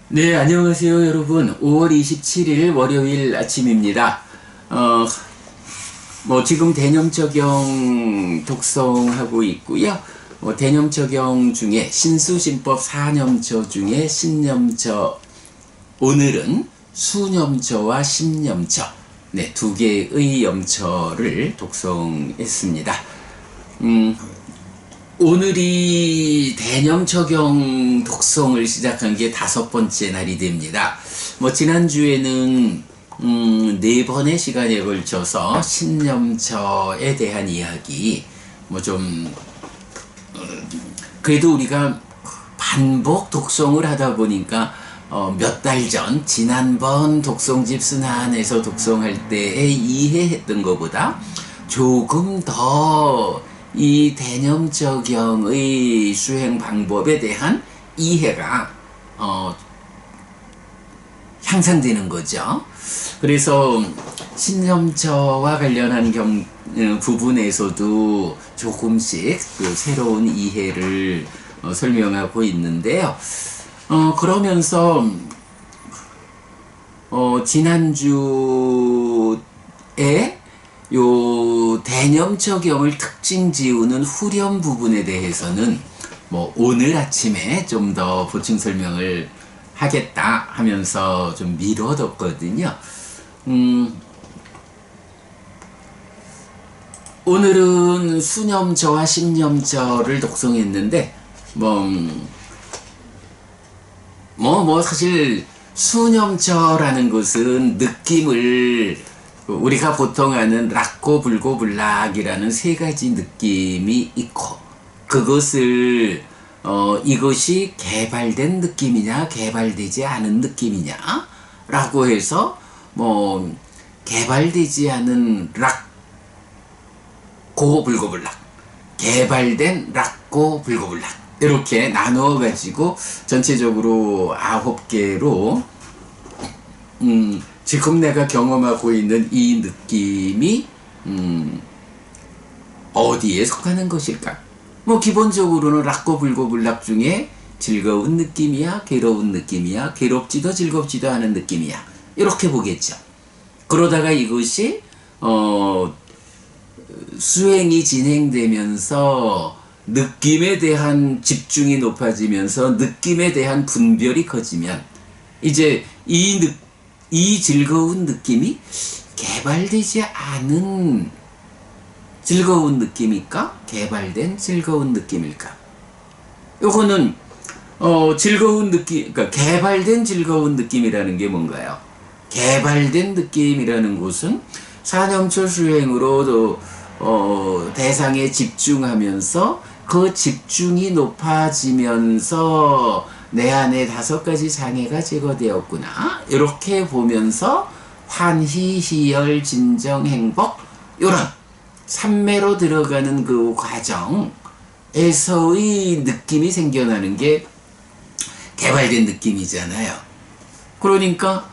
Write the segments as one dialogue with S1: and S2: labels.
S1: 네, 안녕하세요, 여러분. 5월 27일 월요일 아침입니다. 지금 대념적용 독송하고 있고요. 대념적용 중에 신수신법 4념처 중에 신념처, 오늘은 수념처와 신념처, 네, 두 개의 염처를 독송했습니다. 오늘이 대념적용 독송을 시작한 게 5번째 날이 됩니다. 지난주에는, 4번의 시간에 걸쳐서 신념처에 대한 이야기, 그래도 우리가 반복 독송을 하다 보니까, 몇 달 전, 지난번 독송집 순환에서 독송할 때에 이해했던 것보다 조금 더 이 대념적용의 수행 방법에 대한 이해가 향상되는 거죠. 그래서 신념처와 관련한 부분에서도 조금씩 그 새로운 이해를 설명하고 있는데요. 그러면서 지난주에 요 대념적용을 특징 지우는 후렴 부분에 대해서는 오늘 아침에 좀 더 보충 설명을 하겠다 하면서 좀 미뤄뒀거든요. 오늘은 수념처와 신념처를 독송했는데 사실 수념처라는 것은 느낌을 우리가 보통 아는 락고 불고 불락이라는 3가지 느낌이 있고, 그것을 이것이 개발된 느낌이냐 개발되지 않은 느낌이냐 라고 해서 개발되지 않은 락고 불고 불락, 개발된 락고 불고 불락, 이렇게 나누어 가지고 전체적으로 9개로 지금 내가 경험하고 있는 이 느낌이 어디에 속하는 것일까? 기본적으로는 락고 불고 불락 중에 즐거운 느낌이야, 괴로운 느낌이야, 괴롭지도 즐겁지도 않은 느낌이야, 이렇게 보겠죠. 그러다가 이것이 수행이 진행되면서 느낌에 대한 집중이 높아지면서 느낌에 대한 분별이 커지면 이제 이 즐거운 느낌이 개발되지 않은 즐거운 느낌일까? 개발된 즐거운 느낌일까? 요거는 즐거운 느낌, 그러니까 개발된 즐거운 느낌이라는 게 뭔가요? 개발된 느낌이라는 것은 사념처 수행으로 대상에 집중하면서 그 집중이 높아지면서 내 안에 5가지 장애가 제거되었구나, 이렇게 보면서 환희, 희열, 진정, 행복, 이런 삼매로 들어가는 그 과정에서의 느낌이 생겨나는 게 개발된 느낌이잖아요. 그러니까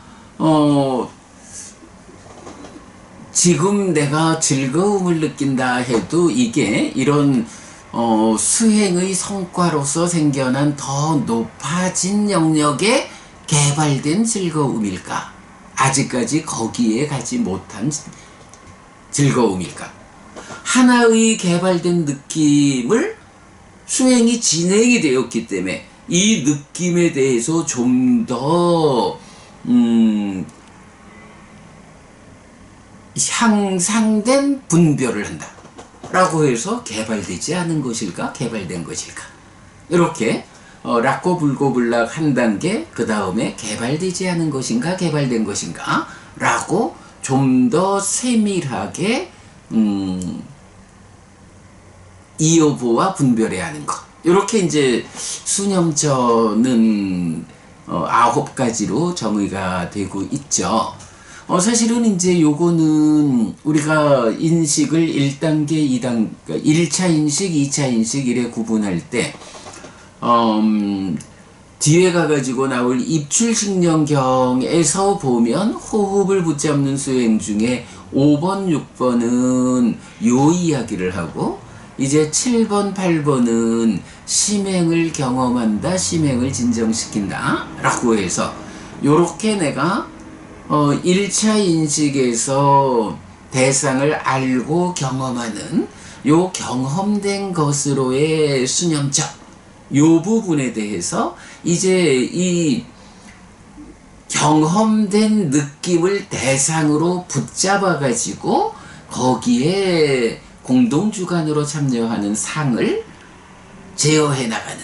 S1: 지금 내가 즐거움을 느낀다 해도 이게 이런 수행의 성과로서 생겨난 더 높아진 영역에 개발된 즐거움일까? 아직까지 거기에 가지 못한 즐거움일까? 하나의 개발된 느낌을 수행이 진행이 되었기 때문에 이 느낌에 대해서 좀 더 향상된 분별을 한다 라고 해서 개발되지 않은 것일까? 개발된 것일까? 이렇게 락고 불고 불락 한 단계, 그 다음에 개발되지 않은 것인가? 개발된 것인가? 라고 좀 더 세밀하게 이 여부와 분별해야 하는 것. 이렇게 이제 수념처는 9가지로 정의가 되고 있죠. 사실은 이제 요거는 우리가 인식을 1단계, 2단계, 1차 인식, 2차 인식 이래 구분할 때, 뒤에 가가지고 나올 입출식령경에서 보면 호흡을 붙잡는 수행 중에 5번, 6번은 요 이야기를 하고, 이제 7번, 8번은 심행을 경험한다, 심행을 진정시킨다 라고 해서 요렇게 내가 1차 인식에서 대상을 알고 경험하는 요 경험된 것으로의 수념적 요 부분에 대해서 이제 이 경험된 느낌을 대상으로 붙잡아 가지고 거기에 공동주관으로 참여하는 상을 제어해 나가는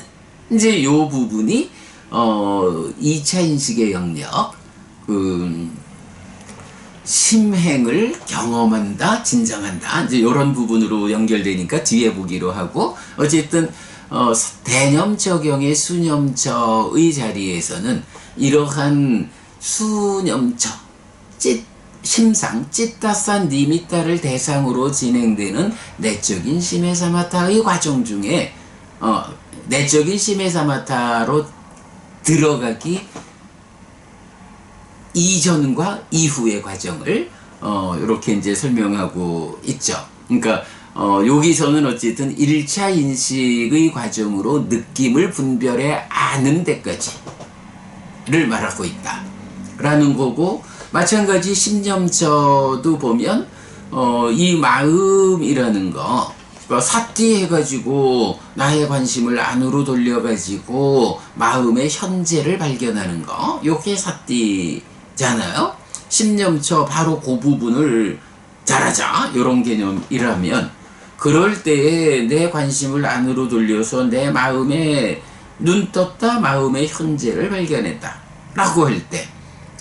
S1: 이제 요 부분이 2차 인식의 영역 심행을 경험한다 진정한다 이제 요런 부분으로 연결되니까 뒤에 보기로 하고 어쨌든 대념 적용의 수념처의 자리에서는 이러한 수념처 심상 찌따산 니미따를 대상으로 진행되는 내적인 시메사마타의 과정 중에 내적인 시메사마타로 들어가기 이전과 이후의 과정을 이렇게 이제 설명하고 있죠. 그러니까 여기서는 어쨌든 1차 인식의 과정으로 느낌을 분별해 아는 데까지를 말하고 있다 라는 거고, 마찬가지 심념처도 보면 이 마음이라는 거 사띠 해가지고 나의 관심을 안으로 돌려가지고 마음의 현재를 발견하는 거 요게 사띠잖아요. 심념처 바로 그 부분을 잘하자 요런 개념이라면, 그럴 때에 내 관심을 안으로 돌려서 내 마음에 눈 떴다 마음의 현재를 발견했다 라고 할 때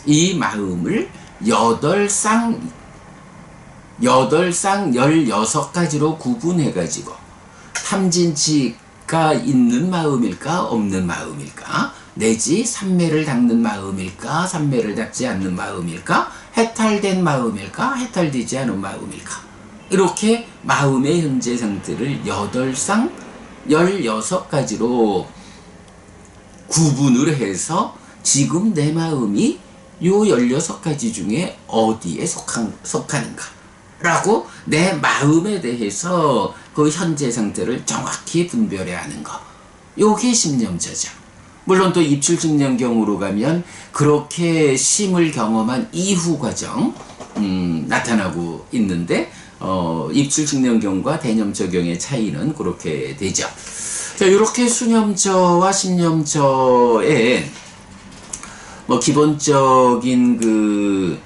S1: 이 마음을 8쌍 16가지로 구분해가지고 탐진치가 있는 마음일까 없는 마음일까, 내지 삼매를 닦는 마음일까 삼매를 닦지 않는 마음일까, 해탈된 마음일까 해탈되지 않은 마음일까, 이렇게 마음의 현재 상태를 16가지로 구분을 해서 지금 내 마음이 요 16가지 중에 어디에 속하는가 라고 내 마음에 대해서 그 현재 상태를 정확히 분별해 하는 거, 요게 심념처죠. 물론 또 입출증명경으로 가면 그렇게 심을 경험한 이후 과정 나타나고 있는데 입출증명경과 대념적용의 차이는 그렇게 되죠. 자, 이렇게 수념처와 심념처의 기본적인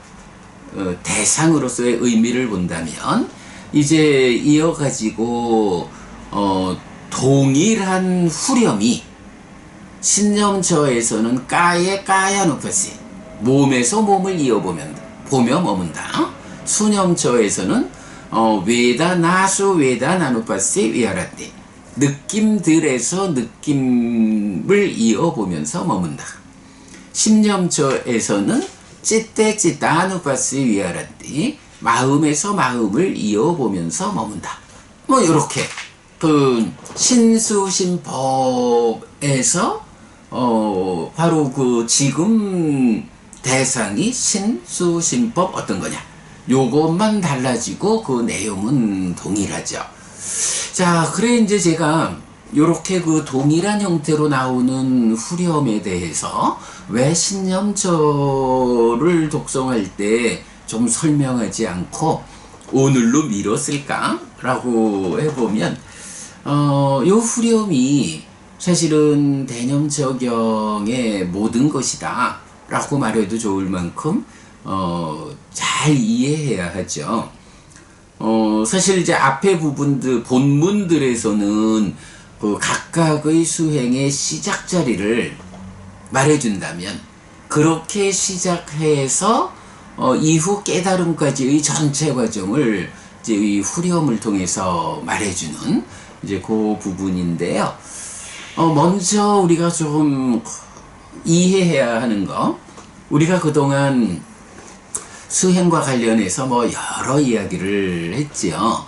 S1: 대상으로서의 의미를 본다면, 이제 이어가지고 동일한 후렴이 신념처에서는 까야누파시 몸에서 몸을 이어보면 보며 머문다. 수념처에서는 외다나수 외다나누파시 위아라띠 느낌들에서 느낌을 이어보면서 머문다. 심념처에서는 찌떼찌따누파시 위아라띠 마음에서 마음을 이어보면서 머문다. 요렇게 신수심법에서 바로 지금 대상이 신수심법 어떤 거냐 요것만 달라지고 그 내용은 동일하죠. 자, 그래 이제 제가 요렇게 동일한 형태로 나오는 후렴에 대해서 왜 신념처를 독송할 때 좀 설명하지 않고 오늘로 미뤘을까? 라고 해보면 요 후렴이 사실은 대념적용의 모든 것이다 라고 말해도 좋을 만큼 잘 이해해야 하죠. 사실 이제 앞에 부분들 본문들에서는 각각의 수행의 시작 자리를 말해준다면, 그렇게 시작해서 이후 깨달음까지의 전체 과정을 이제 이 후렴을 통해서 말해주는 이제 그 부분인데요. 먼저 우리가 좀 이해해야 하는 거, 우리가 그동안 수행과 관련해서 여러 이야기를 했지요.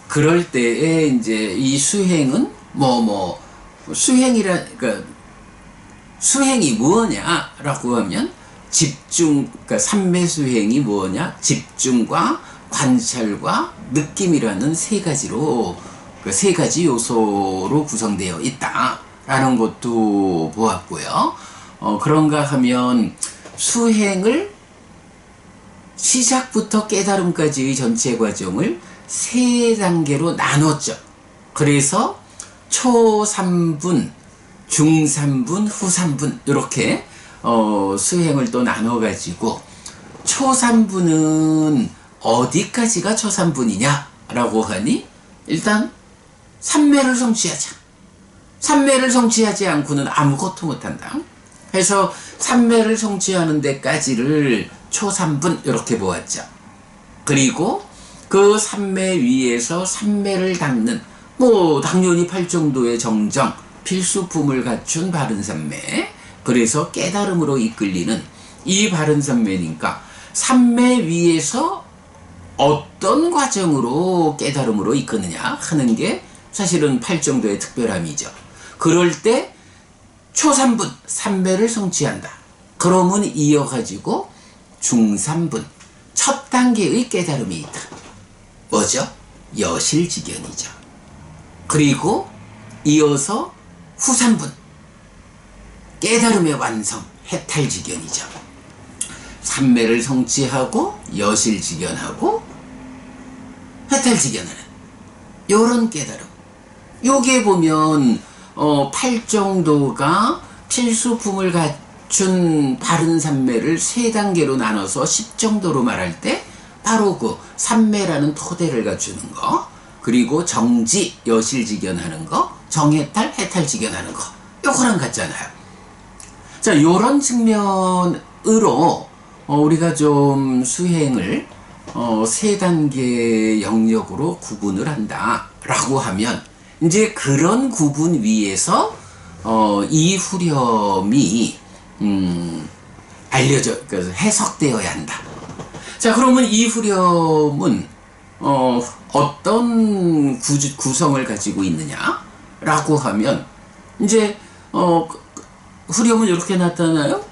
S1: 그럴 때에 이제 이 수행은 그러니까 수행이 뭐냐라고 하면 집중, 그러니까 삼매 수행이 뭐냐? 집중과 관찰과 느낌이라는 세 가지로, 그 세 가지 요소로 구성되어 있다라는 것도 보았고요. 그런가 하면 수행을 시작부터 깨달음까지의 전체 과정을 세 단계로 나눴죠. 그래서 초 3분, 중 3분, 후 3분 이렇게 수행을 또 나눠가지고 초 3분은 어디까지가 초 3분이냐 라고 하니 일단 삼매를 성취하자. 삼매를 성취하지 않고는 아무것도 못한다. 그래서 삼매를 성취하는 데까지를 초 3분 이렇게 보았죠. 그리고 그 삼매 위에서 삼매를 닦는, 뭐 당연히 8정도의 정정, 필수품을 갖춘 바른 삼매, 그래서 깨달음으로 이끌리는 이 바른 삼매니까 삼매 위에서 어떤 과정으로 깨달음으로 이끄느냐 하는 게 사실은 8정도의 특별함이죠. 그럴 때 초 3분 삼매를 성취한다. 그러면 이어가지고 중 3분 첫 단계의 깨달음이 있다. 뭐죠? 여실직연이죠. 그리고 이어서 후 3분 깨달음의 완성, 해탈직연이죠. 삼매를 성취하고 여실직연하고 해탈직연하는 요런 깨달음. 요게 보면 8정도가 필수품을 갖춘 바른 삼매를 세 단계로 나눠서 10정도로 말할 때 바로 그 삼매라는 토대를 갖추는 거, 그리고 정지, 여실직연하는 거, 정해탈, 해탈직연하는 거, 요거랑 같잖아요. 자, 요런 측면으로 우리가 좀 수행을 세 단계 영역으로 구분을 한다라고 하면 이제 그런 구분 위에서 이 후렴이 그래서 해석되어야 한다. 자, 그러면 이 후렴은 어떤 구성을 가지고 있느냐라고 하면 이제 후렴은 이렇게 나타나요.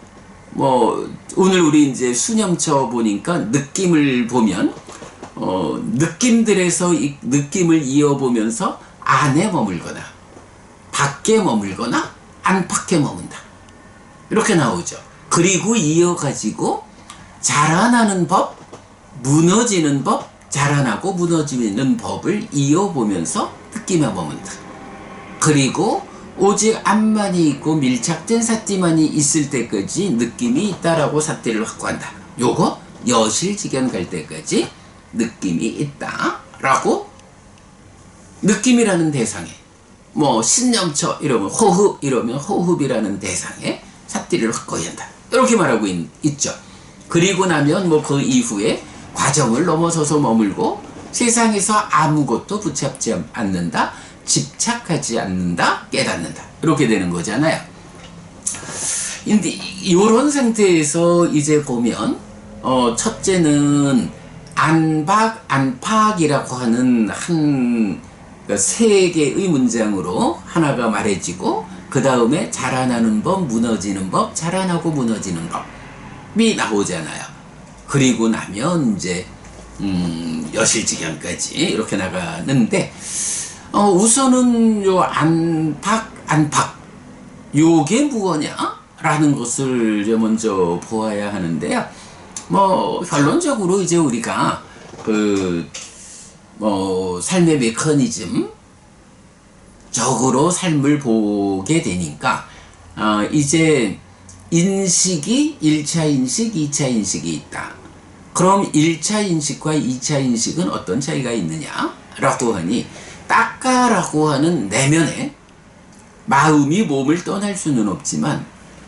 S1: 뭐 오늘 우리 이제 수념처 보니까 느낌을 보면 느낌들에서 이 느낌을 이어보면서 안에 머물거나 밖에 머물거나 안팎에 머문다. 이렇게 나오죠. 그리고 이어가지고 자라나는 법, 무너지는 법, 자라나고 무너지는 법을 이어보면서 느낌에 머문다. 그리고 오직 암만이 있고 밀착된 사띠만이 있을 때까지 느낌이 있다라고 사띠를 확고한다. 요거 여실직연 갈 때까지 느낌이 있다라고 느낌이라는 대상에, 뭐 신념처 이러면 호흡 이러면 호흡이라는 대상에 사띠를 확고히 한다. 이렇게 말하고 있죠. 그리고 나면 뭐 그 이후에 과정을 넘어서서 머물고 세상에서 아무것도 붙잡지 않는다, 집착하지 않는다, 깨닫는다. 이렇게 되는 거잖아요. 근데 이런 상태에서 이제 보면 첫째는 안팎이라고 하는 세 개의 문장으로 하나가 말해지고, 그 다음에 자라나는 법, 무너지는 법, 자라나고 무너지는 법이 나오잖아요. 그리고 나면 이제 여실직연까지 이렇게 나가는데, 우선은 요 안팎 요게 무엇냐 라는 것을 먼저 보아야 하는데요. 뭐 결론적으로 이제 우리가 삶의 메커니즘 적으로 삶을 보게 되니까 이제 인식이 1차 인식, 2차 인식이 있다. 그럼 1차 인식과 2차 인식은 어떤 차이가 있느냐라고 하니, 딱가라고 하는 내면에 마음이 몸을 떠날 수는 없지만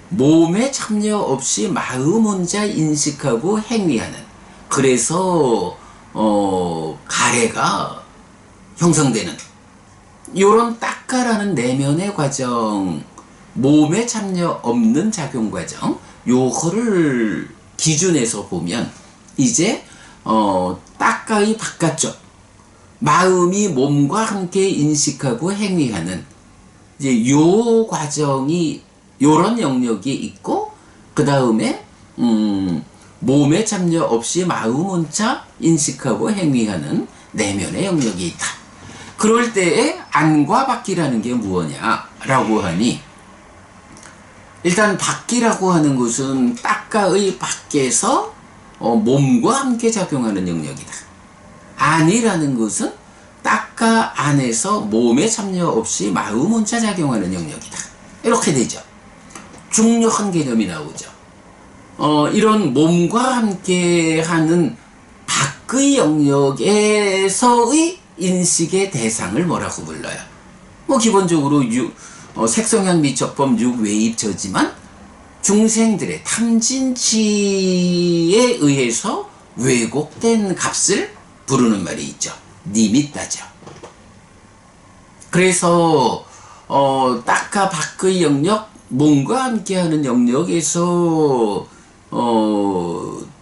S1: 몸에 참여 없이 마음 혼자 인식하고 행위하는, 그래서 가래가 형성되는 요런 딱가라는 내면의 과정, 몸에 참여 없는 작용 과정, 요거를 기준에서 보면 이제 딱가의 바깥쪽, 마음이 몸과 함께 인식하고 행위하는 이제 요 과정이, 요런 영역이 있고, 그 다음에 몸에 참여 없이 마음 혼자 인식하고 행위하는 내면의 영역이 있다. 그럴 때에 안과 밖이라는 게 무엇냐라고 하니, 일단 밖이라고 하는 것은 딱가의 밖에서 몸과 함께 작용하는 영역이다. 안이라는 것은 딱가 안에서 몸에 참여 없이 마음 혼자 작용하는 영역이다. 이렇게 되죠. 중요한 개념이 나오죠. 이런 몸과 함께 하는 밖의 영역에서의 인식의 대상을 뭐라고 불러요? 뭐 기본적으로 색성향 미적법 육외입저지만 중생들의 탐진치에 의해서 왜곡된 값을 부르는 말이 있죠. 니미따죠. 그래서 딱가 밖의 영역, 몸과 함께하는 영역에서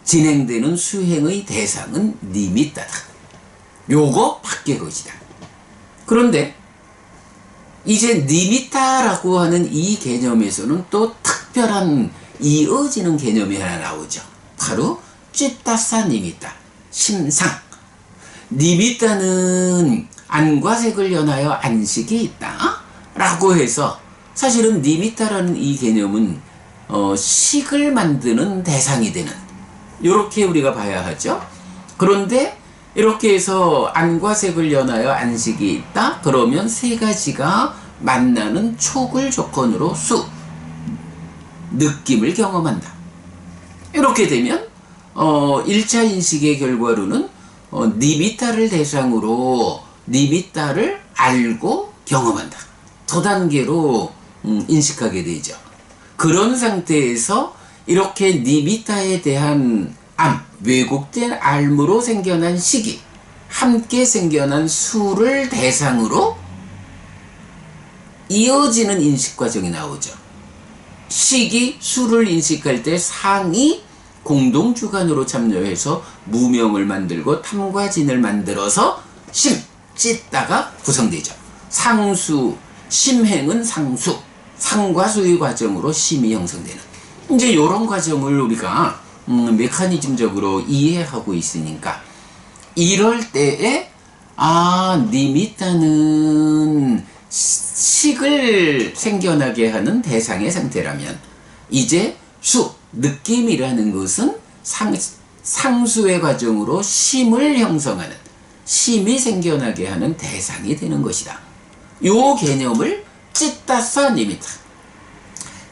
S1: 진행되는 수행의 대상은 니미따다. 요거 밖의 것이다. 그런데 이제 니미따라고 하는 이 개념에서는 또 특별한 이어지는 개념이 하나 나오죠. 바로 찌따사 니미따, 심상. 니미따는 안과 색을 연하여 안식이 있다 라고 해서, 사실은 니미따라는 이 개념은 식을 만드는 대상이 되는, 이렇게 우리가 봐야 하죠. 그런데 이렇게 해서 안과 색을 연하여 안식이 있다 그러면 세 가지가 만나는 촉을 조건으로 느낌을 경험한다. 이렇게 되면 1차 인식의 결과로는 니미따를 대상으로 니미따를 알고 경험한다. 더 단계로 인식하게 되죠. 그런 상태에서 이렇게 니미따에 대한 왜곡된 알무로 생겨난 식이 함께 생겨난 수를 대상으로 이어지는 인식 과정이 나오죠. 식이 수를 인식할 때 상이 공동주관으로 참여해서 무명을 만들고 탐과 진을 만들어서 찢다가 구성되죠. 상수, 심행은 상수, 상과 수의 과정으로 심이 형성되는, 이제 이런 과정을 우리가 메커니즘적으로 이해하고 있으니까, 이럴 때에 니미따는 식을 생겨나게 하는 대상의 상태라면, 이제 느낌이라는 것은 상수의 과정으로 심을 형성하는, 심이 생겨나게 하는 대상이 되는 것이다. 요 개념을 찌따사 니미따.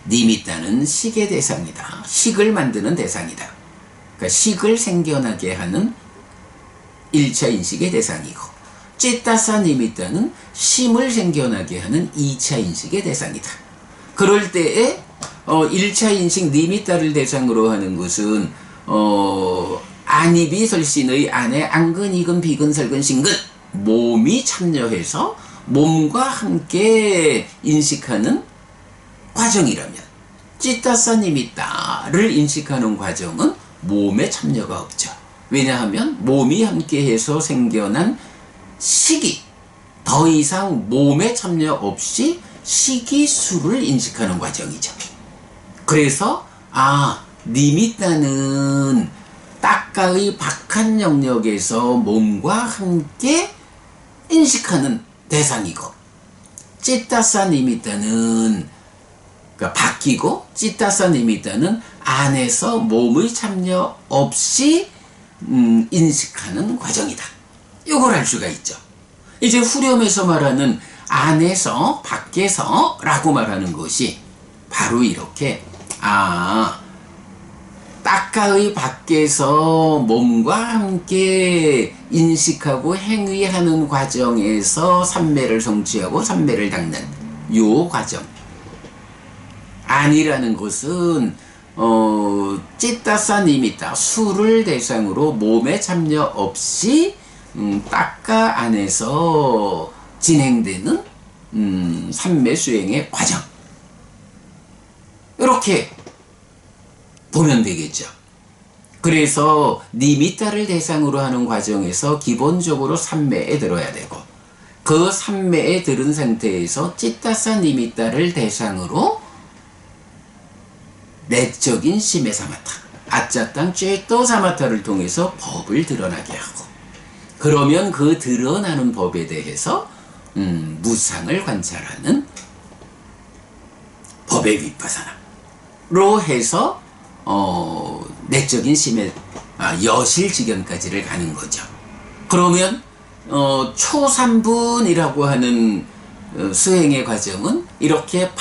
S1: 니미따는 식의 대상이다. 식을 만드는 대상이다. 그러니까 식을 생겨나게 하는 1차 인식의 대상이고, 찌따사 니미따는 심을 생겨나게 하는 2차 인식의 대상이다. 그럴 때에 1차 인식 니미따를 대상으로 하는 것은 안입이 설신의 안에 안근, 이근, 비근, 설근, 신근 몸이 참여해서 몸과 함께 인식하는 과정이라면, 찌따사 니미따를 인식하는 과정은 몸에 참여가 없죠. 왜냐하면 몸이 함께해서 생겨난 식이 더 이상 몸에 참여 없이 식이수를 인식하는 과정이죠. 그래서 니미따는 딱가의 박한 영역에서 몸과 함께 인식하는 대상이고, 찌따사 니미따는 바뀌고, 찌따사 니미따는 안에서 몸의 참여 없이 인식하는 과정이다. 이걸 알 수가 있죠. 이제 후렴에서 말하는 안에서 밖에서 라고 말하는 것이 바로 이렇게 딱가의 밖에서 몸과 함께 인식하고 행위하는 과정에서 삼매를 성취하고 삼매를 닦는 요 과정. 안이라는 것은 찌따사 니미따, 수를 대상으로 몸에 참여 없이 딱가 안에서 진행되는 삼매 수행의 과정. 이렇게 보면 되겠죠. 그래서 니미따를 대상으로 하는 과정에서 기본적으로 삼매에 들어야 되고, 그 삼매에 들은 상태에서 찌따사 니미따를 대상으로 내적인 심에 삼았다. 아짜 땅 쬐또 사마타를 통해서 법을 드러나게 하고, 그러면 그 드러나는 법에 대해서 무상을 관찰하는 법의 윗바사나로 해서 내적인 심해 여실지견까지를 가는 거죠. 그러면 초삼분이라고 하는 수행의 과정은 이렇게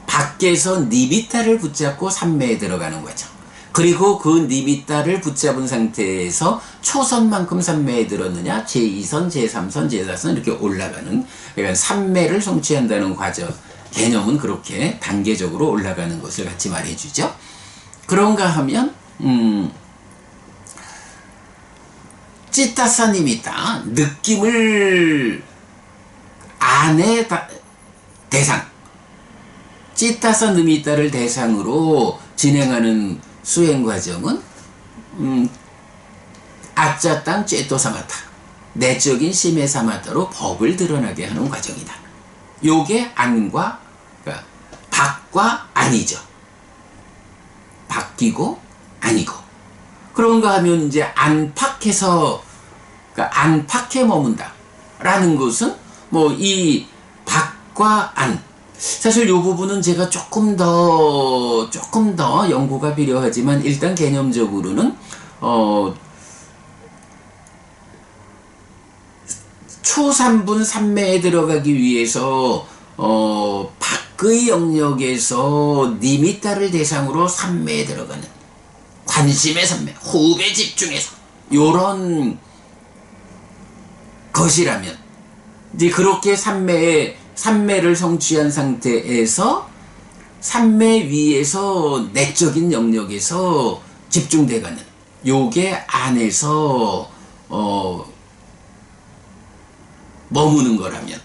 S1: 밖에서 니미타를 붙잡고 삼매에 들어가는 거죠. 그리고 그 니미타를 붙잡은 상태에서 초선만큼 삼매에 들었느냐, 제2선, 제3선, 제4선 이렇게 올라가는, 그러니까 삼매를 성취한다는 과정, 개념은 그렇게 단계적으로 올라가는 것을 같이 말해주죠. 그런가 하면 찌따사님이다, 느낌을 안에 대상, 찌따사 느미따를 대상으로 진행하는 수행 과정은 아짜 땅 쬐또 사마타, 내적인 심해 사마타로 법을 드러나게 하는 과정이다. 요게 안과, 그러니까 밖과 안이죠. 바뀌고 아니고. 그런가 하면 이제 안팎에서, 그러니까 안팎에 머문다 라는 것은 뭐 이 밖과 안, 사실 요 부분은 제가 조금 더 연구가 필요하지만, 일단 개념적으로는 초삼분 삼매에 들어가기 위해서 밖의 영역에서 니미타를 대상으로 삼매에 들어가는 관심의 삼매, 호흡에 집중해서 요런 것이라면, 이제 그렇게 삼매를 성취한 상태에서 삼매 위에서 내적인 영역에서 집중돼가는 요게 안에서 머무는 거라면,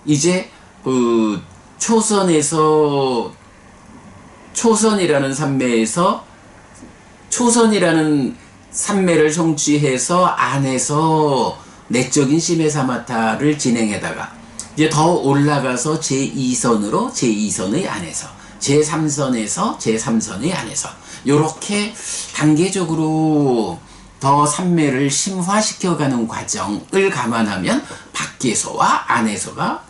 S1: 이제 그 초선이라는 삼매를 성취해서 안에서 내적인 심해 사마타를 진행하다가 이제 더 올라가서 제2선의 안에서, 제3선에서 제3선의 안에서 요렇게 단계적으로 더 삼매를 심화시켜가는 과정을 감안하면 밖에서와 안에서가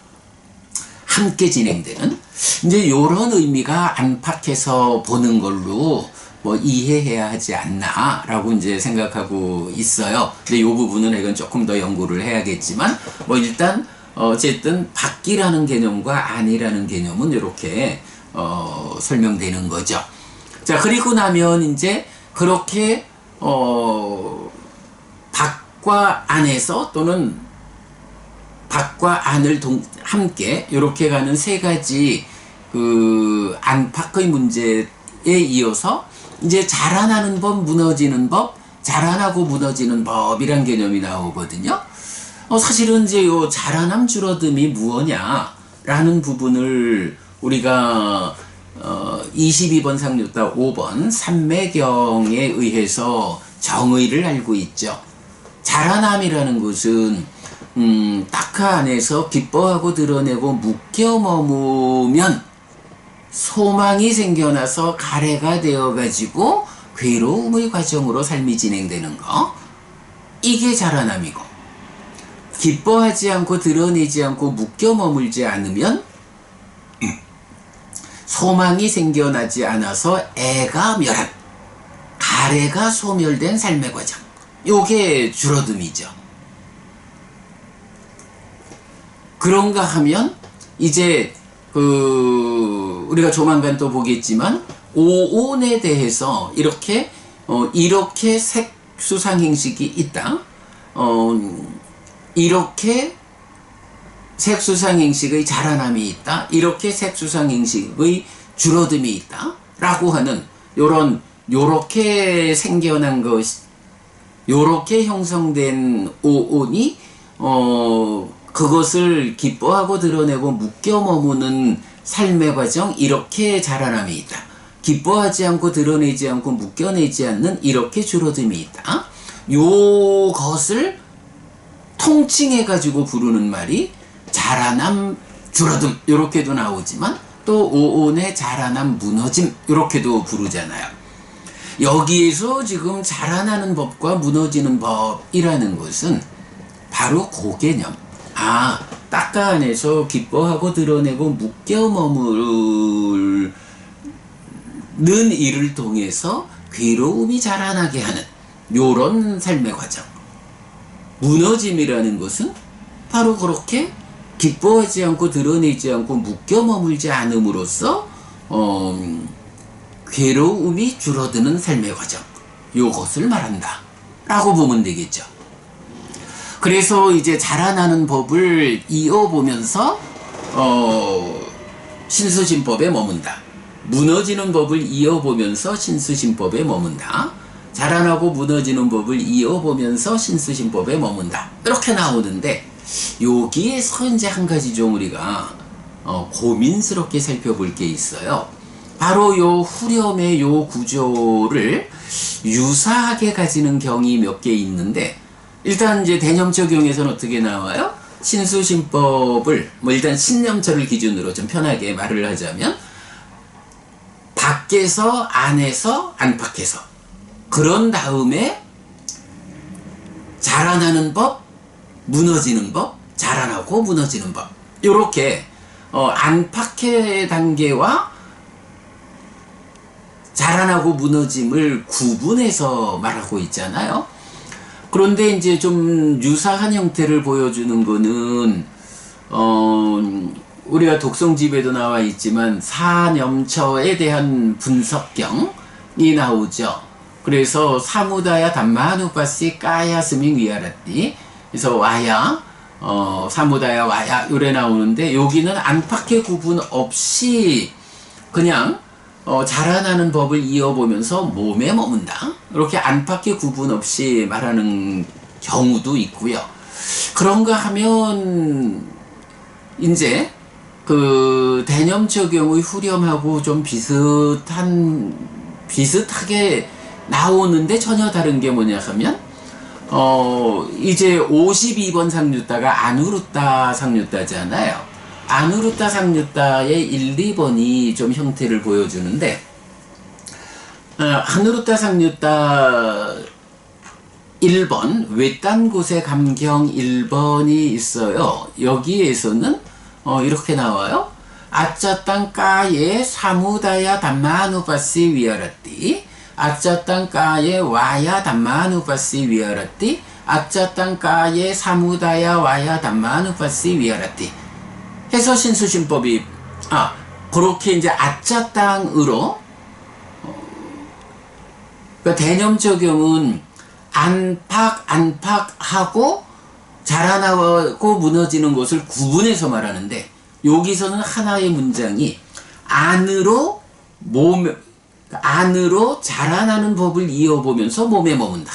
S1: 함께 진행되는, 이제 요런 의미가 안팎에서 보는 걸로 뭐 이해해야 하지 않나 라고 이제 생각하고 있어요. 근데 요 부분은 이건 조금 더 연구를 해야겠지만, 뭐 일단 어쨌든 밖이라는 개념과 안이라는 개념은 이렇게 설명되는 거죠. 자, 그리고 나면 이제 그렇게 밖과 안에서, 또는 밖과 안을 함께 이렇게 가는 세 가지 그 안팎의 문제에 이어서 이제 자라나는 법, 무너지는 법, 자라나고 무너지는 법이란 개념이 나오거든요. 사실은 이제 요 자라남 줄어듦이 무엇냐라는 부분을 우리가 22번 상류타 5번 삼매경에 의해서 정의를 알고 있죠. 자라남이라는 것은 딱하 안에서 기뻐하고 드러내고 묶여 머무면 소망이 생겨나서 가래가 되어가지고 괴로움의 과정으로 삶이 진행되는 거, 이게 자라남이고, 기뻐하지 않고 드러내지 않고 묶여 머물지 않으면 소망이 생겨나지 않아서 애가 멸한, 가래가 소멸된 삶의 과정, 요게 줄어듦이죠. 그런가 하면 이제 우리가 조만간 또 보겠지만 오온에 대해서 이렇게 색수상행식이 있다, 이렇게 색수상행식의 자라남이 있다, 이렇게 색수상행식의 줄어듦이 있다 라고 하는 요렇게 생겨난 것, 요렇게 형성된 오온이 그것을 기뻐하고 드러내고 묶여 머무는 삶의 과정, 이렇게 자라남이 있다. 기뻐하지 않고 드러내지 않고 묶여내지 않는 이렇게 줄어듦이 있다. 요것을 통칭해가지고 부르는 말이 자라남, 줄어듦 요렇게도 나오지만, 또 오온의 자라남, 무너짐 요렇게도 부르잖아요. 여기에서 지금 자라나는 법과 무너지는 법이라는 것은 바로 그 개념. 딱가 안에서 기뻐하고 드러내고 묶여 머무르는 일을 통해서 괴로움이 자라나게 하는 요런 삶의 과정. 무너짐이라는 것은 바로 그렇게 기뻐하지 않고 드러내지 않고 묶여 머물지 않음으로써 괴로움이 줄어드는 삶의 과정, 요것을 말한다 라고 보면 되겠죠. 그래서 이제 자라나는 법을 이어보면서 신수신법에 머문다. 무너지는 법을 이어보면서 신수신법에 머문다. 자라나고 무너지는 법을 이어보면서 신수신법에 머문다. 이렇게 나오는데, 여기에서 이제 한 가지 좀 우리가 고민스럽게 살펴볼 게 있어요. 바로 요 후렴의 요 구조를 유사하게 가지는 경이 몇 개 있는데, 일단 이제 대념적용에서는 어떻게 나와요? 신수신법을 일단 신념처를 기준으로 좀 편하게 말을 하자면, 밖에서 안에서 안팎에서, 그런 다음에 자라나는 법, 무너지는 법, 자라나고 무너지는 법, 요렇게 안팎의 단계와 자라나고 무너짐을 구분해서 말하고 있잖아요. 그런데 이제 좀 유사한 형태를 보여주는 거는 우리가 독성집에도 나와 있지만 사념처에 대한 분석경이 나오죠. 그래서 사무다야 담마누파시 까야 스밍 위아라띠, 그래서 와야 사무다야 와야 요래 나오는데, 여기는 안팎의 구분 없이 그냥 자라나는 법을 이어보면서 몸에 머문다, 이렇게 안팎의 구분 없이 말하는 경우도 있고요. 그런가 하면 이제 그 대념적용의 후렴하고 좀 비슷하게 나오는데 전혀 다른 게 뭐냐 하면 이제 52번 상류따가 아누루따 상류따잖아요. 아누루따 상류따의 1, 2번이 좀 형태를 보여주는데, 아누루따 상류따 1번 외딴 곳의 감경 1번이 있어요. 여기에서는 이렇게 나와요. 아짜땅 까에 사무다야 담마누파시 위아라띠, 아짜땅 까에 와야 담마누파시 위아라띠, 아짜땅 까에 사무다야 와야 담마누파시 위아라띠 해서 신수신법이 그렇게 이제 아짜땅으로, 그러니까 대념적용은 안팎하고 자라나고 무너지는 것을 구분해서 말하는데, 여기서는 하나의 문장이 안으로 자라나는 법을 이어보면서 몸에 머문다,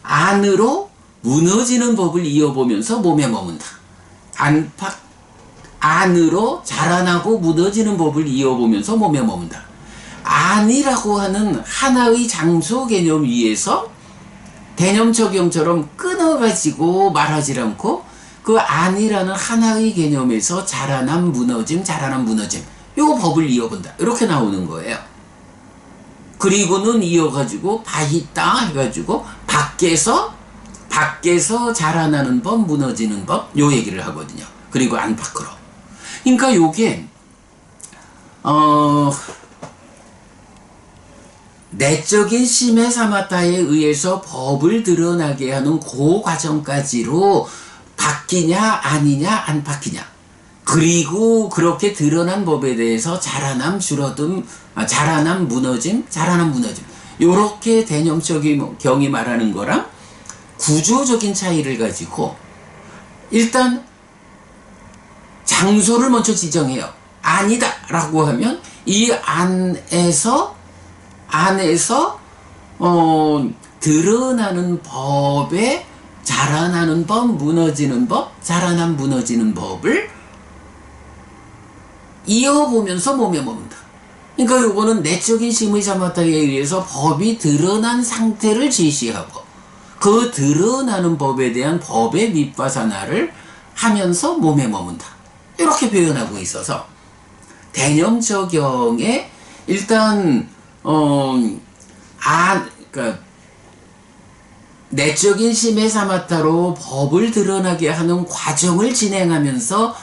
S1: 안으로 무너지는 법을 이어보면서 몸에 머문다, 안으로 자라나고 무너지는 법을 이어보면서 몸에 머문다. 안이라고 하는 하나의 장소 개념 위에서 대념적용처럼 끊어가지고 말하지 않고, 그 안이라는 하나의 개념에서 자라남 무너짐, 자라남 무너짐, 요 법을 이어본다, 이렇게 나오는 거예요. 그리고는 이어가지고 바히따 해가지고 밖에서 자라나는 법, 무너지는 법, 요 얘기를 하거든요. 그리고 안팎으로. 그러니까 요게 내적인 심해 사마타에 의해서 법을 드러나게 하는 그 과정까지로 바뀌냐 아니냐 안 바뀌냐, 그리고 그렇게 드러난 법에 대해서 자라남 줄어듦, 자라남 무너짐, 자라남 무너짐, 요렇게 대념적인 경이 말하는 거랑 구조적인 차이를 가지고, 일단 장소를 먼저 지정해요. 아니다 라고 하면 이 안에서 드러나는 법에 자라나는 법, 무너지는 법, 자라남 무너지는 법을 이어보면서 몸에 머문다. 그러니까 요거는 내적인 심의 사마타에 의해서 법이 드러난 상태를 제시하고, 그 드러나는 법에 대한 법의 밑바사나를 하면서 몸에 머문다, 이렇게 표현하고 있어서 대념적용에 일단 그러니까 내적인 심해사마타로 법을 드러나게 하는 과정을 진행하면서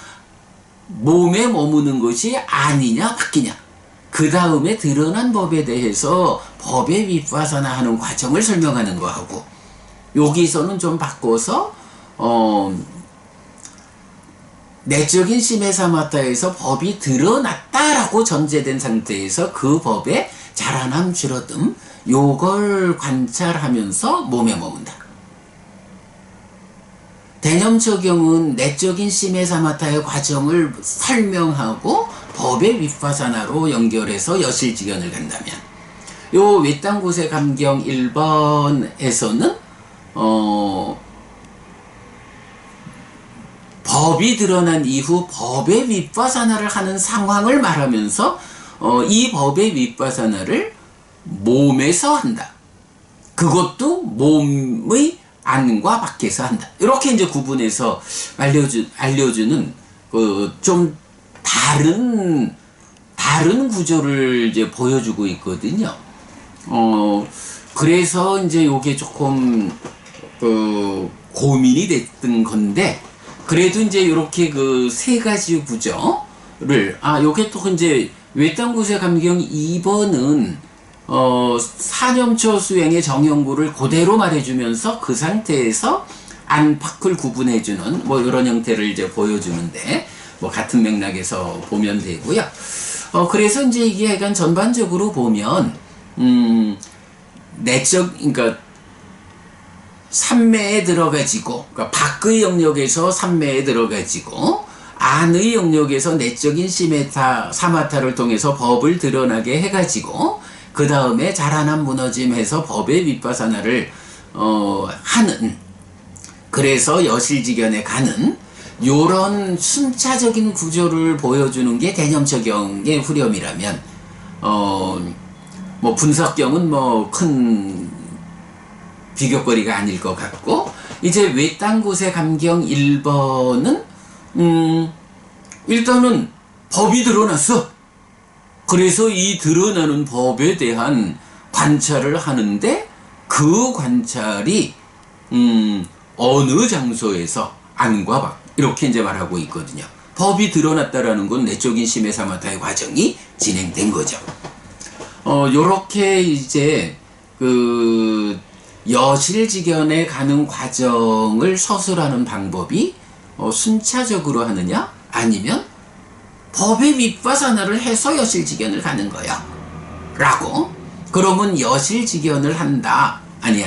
S1: 몸에 머무는 것이 아니냐 바뀌냐, 그 다음에 드러난 법에 대해서 법의 윗바사나 하는 과정을 설명하는 거하고, 여기서는 좀 바꿔서 내적인 심해사마타에서 법이 드러났다라고 전제된 상태에서 그 법의 자라남 줄어듦, 요걸 관찰하면서 몸에 머문다. 대념적용은 내적인 심해사마타의 과정을 설명하고 법의 윗바사나로 연결해서 여실지견을 간다면, 요 외딴곳의 감경 1번에서는 법이 드러난 이후 법의 윗바사나를 하는 상황을 말하면서 이 법의 윗바사나를 몸에서 한다. 그것도 몸의 안과 밖에서 한다. 이렇게 이제 구분해서 알려주는 좀 다른 구조를 이제 보여주고 있거든요. 그래서 이제 요게 조금 고민이 됐던 건데, 그래도 이제 이렇게 그 세 가지 구조를, 요게 또 이제 외딴곳의 감경 2번은 사념초 수행의 정형구를 그대로 말해주면서 그 상태에서 안팎을 구분해주는 뭐 이런 형태를 이제 보여주는데, 뭐 같은 맥락에서 보면 되고요. 그래서 이제 이게 약간 전반적으로 보면 그러니까 삼매에 들어가지고, 그러니까 밖의 영역에서 삼매에 들어가지고 안의 영역에서 내적인 사마타를 통해서 법을 드러나게 해가지고 그 다음에 자라남 무너짐 해서 법의 윗바사나를 하는, 그래서 여실지견에 가는 요런 순차적인 구조를 보여주는 게 대념적용의 후렴이라면, 뭐 분석경은 뭐 큰 비교거리가 아닐 것 같고, 이제 외딴 곳의 감경 1번은 일단은 법이 드러났어. 그래서 이 드러나는 법에 대한 관찰을 하는데, 그 관찰이 어느 장소에서 안과 밖, 이렇게 이제 말하고 있거든요. 법이 드러났다라는 건 내적인 심해사마타의 과정이 진행된 거죠. 요렇게 이제 그 여실지견에 가는 과정을 서술하는 방법이 순차적으로 하느냐, 아니면 법의 윗바사나를 해서 여실지견을 가는 거야 라고. 그러면 여실지견을 한다, 아니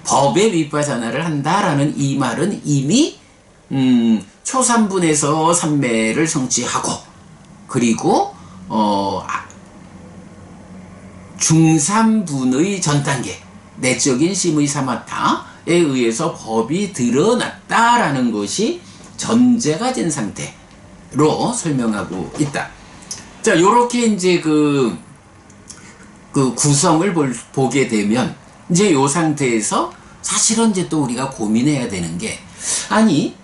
S1: 법의 윗바사나를 한다라는 이 말은 이미 초삼분에서 삼매를 성취하고, 그리고 중삼분의 전단계 내적인 심의 사마타에 의해서 법이 드러났다라는 것이 전제가 된 상태로 설명하고 있다. 자, 요렇게 이제 그 구성을 보게 되면, 이제 요 상태에서 사실은 이제 또 우리가 고민해야 되는 게, 아니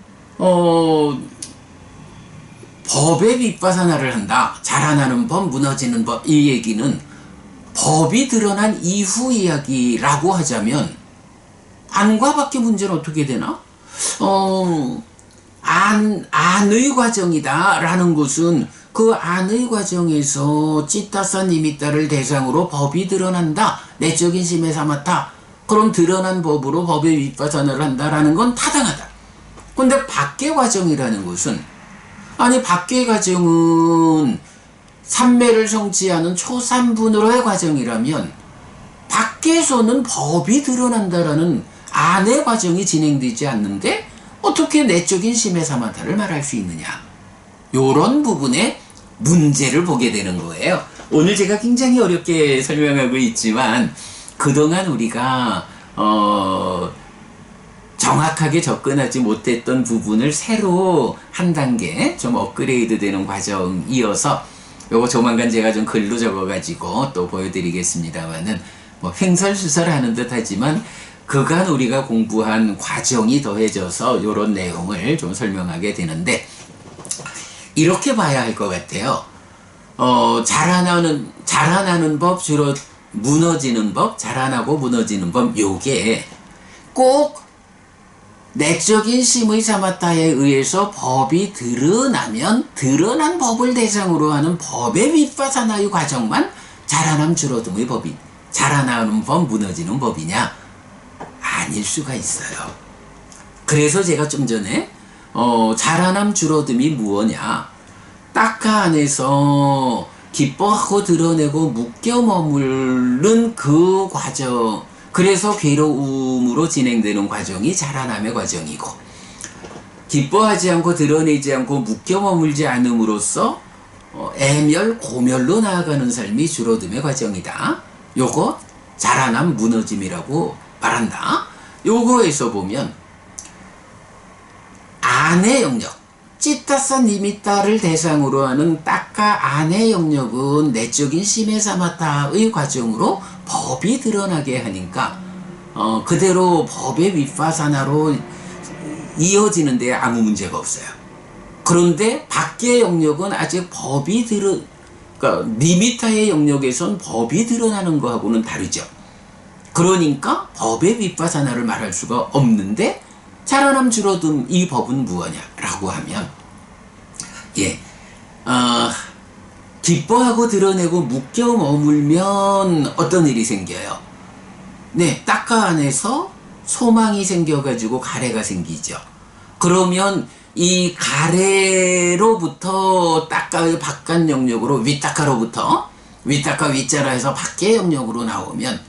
S1: 법의 윗바사나를 한다, 자라나는 법, 무너지는 법, 이 얘기는 법이 드러난 이후 이야기라고 하자면 안과 밖의 문제는 어떻게 되나? 안의 과정이다 라는 것은 그 안의 과정에서 찌따사 니미따를 대상으로 법이 드러난다, 내적인 심해 사마타, 그럼 드러난 법으로 법의 윗바사나를 한다라는 건 타당하다. 근데 밖의 과정이라는 것은, 아니 밖의 과정은 삼매를 성취하는 초삼분으로의 과정이라면 밖에서는 법이 드러난다라는 안의 과정이 진행되지 않는데 어떻게 내적인 심해 사마타를 말할 수 있느냐, 요런 부분에 문제를 보게 되는 거예요. 오늘 제가 굉장히 어렵게 설명하고 있지만 그동안 우리가 정확하게 접근하지 못했던 부분을 새로 한 단계 좀 업그레이드 되는 과정이어서, 요거 조만간 제가 좀 글로 적어가지고 또 보여드리겠습니다만은, 뭐 횡설수설 하는 듯 하지만 그간 우리가 공부한 과정이 더해져서 요런 내용을 좀 설명하게 되는데, 이렇게 봐야 할 것 같아요. 자라나는 법, 주로 무너지는 법, 자라나고 무너지는 법, 요게 꼭 내적인 심의 사마타에 의해서 법이 드러나면 드러난 법을 대상으로 하는 법의 윗바사나의 과정만 자라남 줄어듦의 법이, 자라나는 법, 무너지는 법이냐? 아닐 수가 있어요. 그래서 제가 좀 전에 자라남 줄어듦이 무엇냐? 딱가 안에서 기뻐하고 드러내고 묶여 머무른 그 과정, 그래서 괴로움으로 진행되는 과정이 자라남의 과정이고, 기뻐하지 않고 드러내지 않고 묶여 머물지 않음으로써 애멸, 고멸로 나아가는 삶이 줄어듦의 과정이다. 요거 자라남 무너짐이라고 말한다. 요거에서 보면 안의 영역, 찌타사 니미타를 대상으로 하는 딱가 안의 영역은 내적인 시메사마타의 과정으로 법이 드러나게 하니까 그대로 법의 윗바사나로 이어지는데 아무 문제가 없어요. 그런데 밖의 영역은 아직 법이 그러니까 니미타의 영역에선 법이 드러나는 거하고는 다르죠. 그러니까 법의 윗바사나를 말할 수가 없는데, 자라남 줄어듦 이 법은 무엇냐라고 하면, 기뻐하고 드러내고 묶여 머물면 어떤 일이 생겨요? 네, 딱가 안에서 소망이 생겨가지고 가래가 생기죠. 그러면 이 가래로부터 딱가의 바깥 영역으로 윗딱가로부터 윗딱가 윗자라 해서 밖의 영역으로 나오면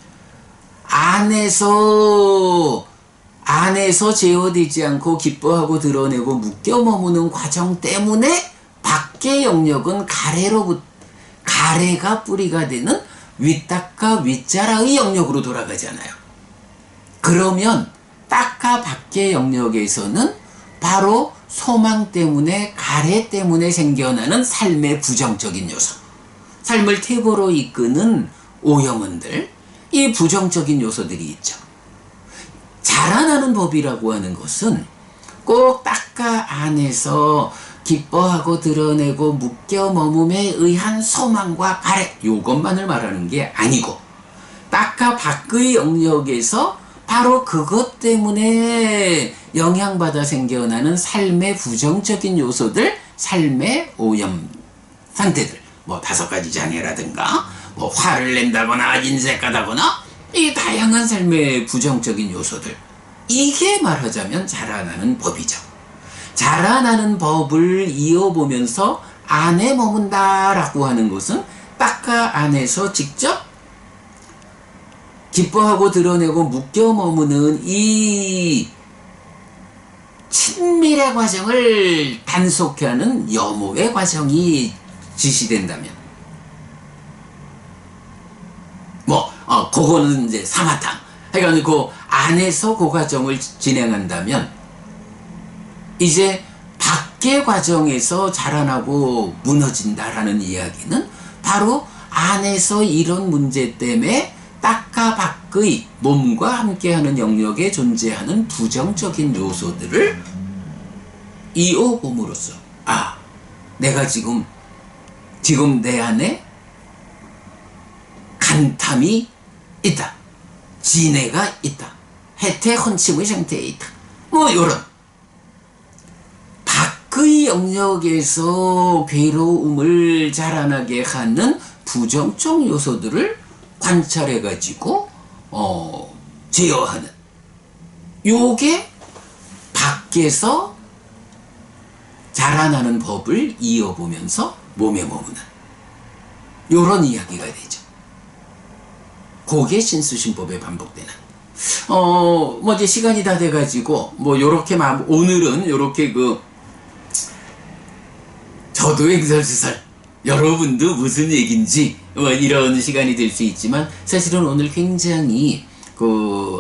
S1: 안에서 제어되지 않고 기뻐하고 드러내고 묶여 머무는 과정 때문에 밖의 영역은 가래가 뿌리가 되는 윗딱가 윗자라의 영역으로 돌아가잖아요. 그러면 딱가 밖의 영역에서는 바로 소망 때문에, 가래 때문에 생겨나는 삶의 부정적인 요소, 삶을 퇴보로 이끄는 오염원들, 이 부정적인 요소들이 있죠. 자라나는 법이라고 하는 것은 꼭 딱가 안에서 기뻐하고 드러내고 묶여 머금에 의한 소망과 가래, 요것만을 말하는 게 아니고, 딱가 밖의 영역에서 바로 그것 때문에 영향받아 생겨나는 삶의 부정적인 요소들, 삶의 오염 상태들, 뭐 5가지 장애라든가 뭐 화를 낸다거나 인색하다거나 이 다양한 삶의 부정적인 요소들, 이게 말하자면 자라나는 법이죠. 자라나는 법을 이어보면서 안에 머문다라고 하는 것은 딱가 안에서 직접 기뻐하고 드러내고 묶여 머무는 이 친밀의 과정을 단속하는 염호의 과정이 지시된다면, 그거는 이제 사마타. 그러니까 그 안에서 그 과정을 진행한다면, 이제 밖의 과정에서 자라나고 무너진다라는 이야기는 바로 안에서 이런 문제 때문에 딱가 밖의 몸과 함께하는 영역에 존재하는 부정적인 요소들을 이어봄으로써, 내가 지금 내 안에 간탐이 있다, 진해가 있다, 해태 헌침의 상태에 있다, 뭐 요런 밖의 영역에서 괴로움을 자라나게 하는 부정적 요소들을 관찰해 가지고 제어하는, 요게 밖에서 자라나는 법을 이어보면서 몸에 머무는 요런 이야기가 되죠. 그게 신수신법에 반복되는. 이제 시간이 다 돼가지고 요렇게 오늘은 요렇게 저도 횡설수설, 여러분도 무슨 얘기인지 이런 시간이 될 수 있지만, 사실은 오늘 굉장히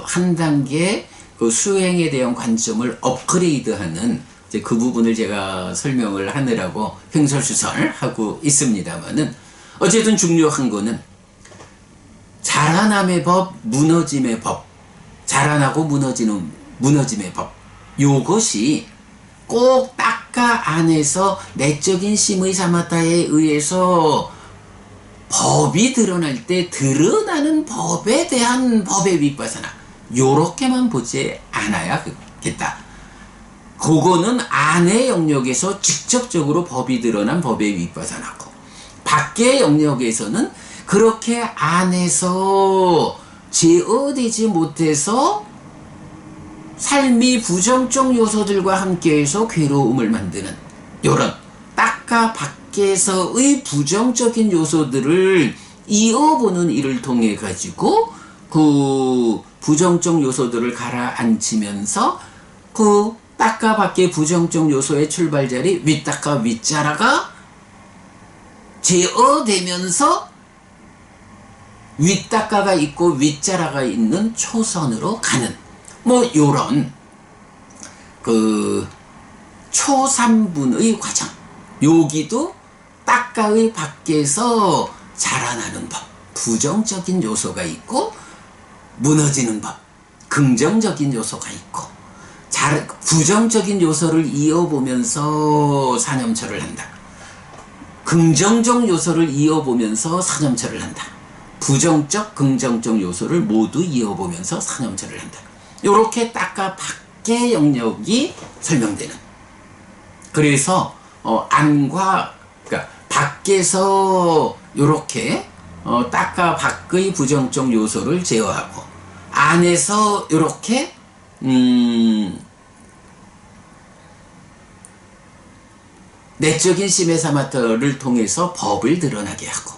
S1: 한 단계 수행에 대한 관점을 업그레이드하는 그 부분을 제가 설명을 하느라고 횡설수설하고 있습니다만은, 어쨌든 중요한 거는 자라남의 법, 무너짐의 법, 자라나고 무너짐의 법, 요것이 꼭 딱가 안에서 내적인 심의 사마타에 의해서 법이 드러날 때 드러나는 법에 대한 법의 윗바사나 요렇게만 보지 않아야겠다. 그거는 안의 영역에서 직접적으로 법이 드러난 법의 윗바사나고, 밖의 영역에서는 그렇게 안에서 제어되지 못해서 삶이 부정적 요소들과 함께해서 괴로움을 만드는 요런 닦아 밖에서의 부정적인 요소들을 이어보는 일을 통해 가지고 그 부정적 요소들을 가라앉히면서 그 닦아 밖의 부정적 요소의 출발자리 윗닦아 윗자라가 제어되면서 윗닦아가 있고 윗자라가 있는 초선으로 가는 뭐 요런 그 초삼분의 과정. 여기도 닦아의 밖에서 자라나는 법, 부정적인 요소가 있고 무너지는 법, 긍정적인 요소가 있고, 부정적인 요소를 이어보면서 사념처를 한다. 긍정적 요소를 이어보면서 사념처를 한다. 부정적, 긍정적 요소를 모두 이어보면서 사념처를 한다. 요렇게 닦아 밖의 영역이 설명되는. 그래서 안과, 그러니까 밖에서 요렇게 닦아 밖의 부정적 요소를 제어하고, 안에서 요렇게 내적인 시메사마터를 통해서 법을 드러나게 하고,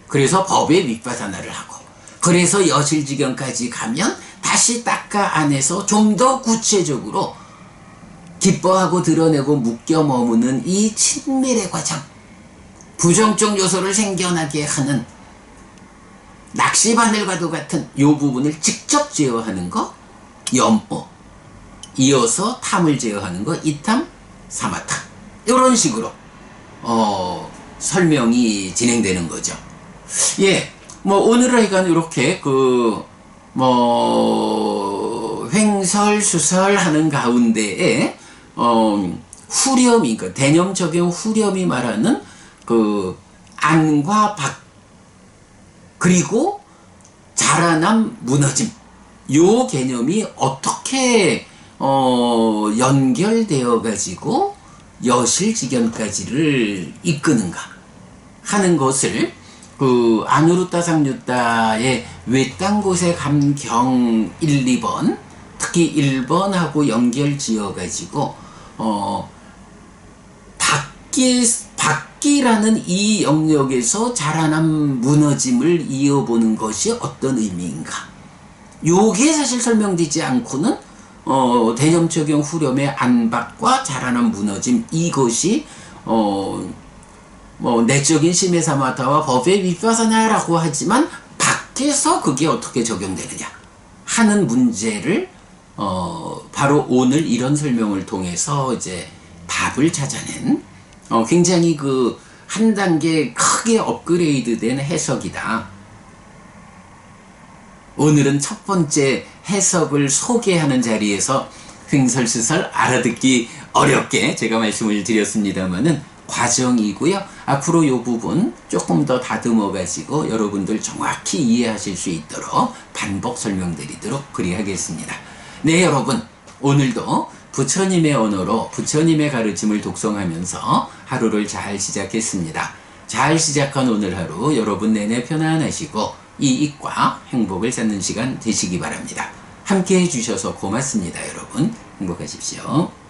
S1: 그래서 법의 윗바사나를 하고, 그래서 여실지경까지 가면 다시 닦아 안에서 좀 더 구체적으로 기뻐하고 드러내고 묶여 머무는 이 친밀의 과정, 부정적 요소를 생겨나게 하는 낚시바늘과도 같은 요 부분을 직접 제어하는 거 염오, 이어서 탐을 제어하는 거 이탐 사마타, 이런 식으로 설명이 진행되는 거죠. 예, 뭐 오늘 하여간 이렇게 횡설수설 하는 가운데에 후렴이, 그러니까 대념적인 후렴이 말하는 그 안과 밖, 그리고 자라남 무너짐, 요 개념이 어떻게 연결되어 가지고 여실지견까지를 이끄는가 하는 것을 그 아누루타 상류타의 외딴 곳의 감경 1, 2번, 특히 1번하고 연결 지어 가지고 밖이라는 이 영역에서 자라난 무너짐을 이어보는 것이 어떤 의미인가, 요게 사실 설명되지 않고는 대념적용 후렴의 안팎과 자라난 무너짐, 이것이 내적인 시메사마타와 법의 윗바사나라고 하지만 밖에서 그게 어떻게 적용되느냐 하는 문제를 바로 오늘 이런 설명을 통해서 이제 답을 찾아낸 굉장히 그 한 단계 크게 업그레이드된 해석이다. 오늘은 첫 번째 해석을 소개하는 자리에서 횡설수설 알아듣기 어렵게 제가 말씀을 드렸습니다만은 과정이고요. 앞으로 이 부분 조금 더 다듬어 가지고 여러분들 정확히 이해하실 수 있도록 반복 설명드리도록 그리하겠습니다. 네, 여러분, 오늘도 부처님의 언어로 부처님의 가르침을 독송하면서 하루를 잘 시작했습니다. 잘 시작한 오늘 하루 여러분 내내 편안하시고 이익과 행복을 찾는 시간 되시기 바랍니다. 함께 해주셔서 고맙습니다. 여러분 행복하십시오.